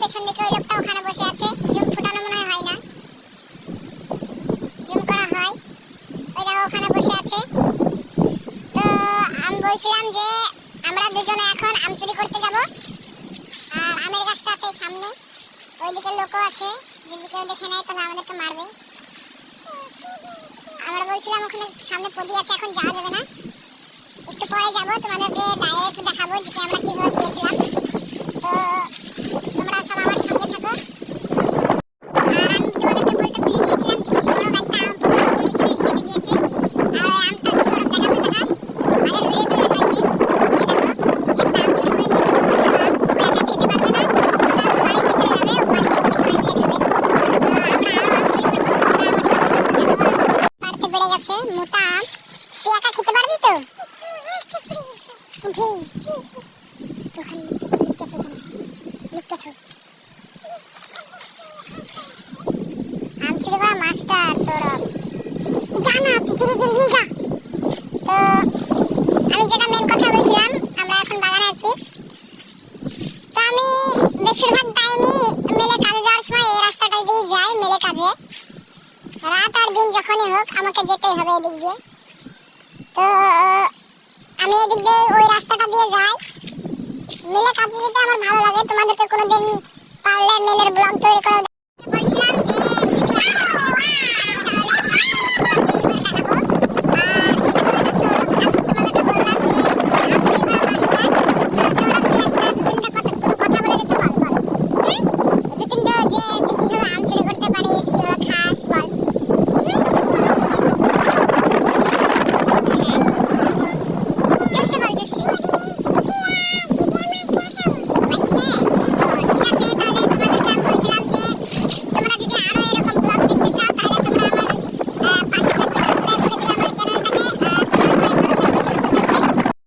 পেছন দিকে ওই লোকটা ওখানে বসে আছে। জুম ফুটানো মনে হয় না, জুম করা হয়। ওই দেখো ওখানে বসে আছে। তো আমি বলছিলাম যে আমরা দুজনে এখন আম চুরি করতে যাব। আর আমের গাছটা আছে সামনে, ওইদিকে লোকও আছে, যদি কেউ দেখে নেয় তাহলে আমাদেরকে মারবে। আমরা বলছিলাম ওখানে সামনে পদি আছে, এখন যাওয়া যাবে না, একটু পরে যাবো, তোমাদেরকে ডাইরেক্ট দেখাবো যে আমরা কিভাবে গিয়েছিলাম। তো তোমরা সব আমার সঙ্গে থাকো। আর আমি তোমাদেরকে বলতে ভুলে গিয়েছিলাম যে সৌরভ একটা আম চুরি করে ছেড়ে দিয়েছে। আর ওই আমটা সৌরভ দেখাতে দেখা আগের ভিডিওতে দেখাচ্ছি। একটা আম চুরি করে নিয়েছে, কত বড় আম, ও একা খেতে পারবে না, তো বাড়ি নিয়ে চলে যাবে, ও বাড়িতে গিয়ে সবাই মিলে খাবে। তো আমরা আরো আম চুরি করবো, তোমরা আমার সঙ্গে থাকো। পারতে পেরে গেছে মোটা আম। তুই একা খেতে পারবি তো? উঠে ওখানে লুকিয়ে থাক। আম চুরি করা মাস্টার সৌরভ, জানা তুই চুরি জলদি যা। তো আমি যেটা মেন কথা বলছিলাম, আমরা এখন বাগানে আছি। তো আমি বেশিরভাগ টাইমই মেলে কাজে যাওয়ার সময় এই রাস্তাটা দিয়ে যাই। মেলে কাজে রাত আর দিন যখনই হোক আমাকে যেতেই হবে এদিক দিয়ে। তো আমি এদিক দিয়ে ওই রাস্তাটা দিয়ে যাই। মেলে কাজে যেতে আমার ভালো লাগে। তোমাদেরকে কোনোদিন পারলে মেলের ব্লগ তৈরি করে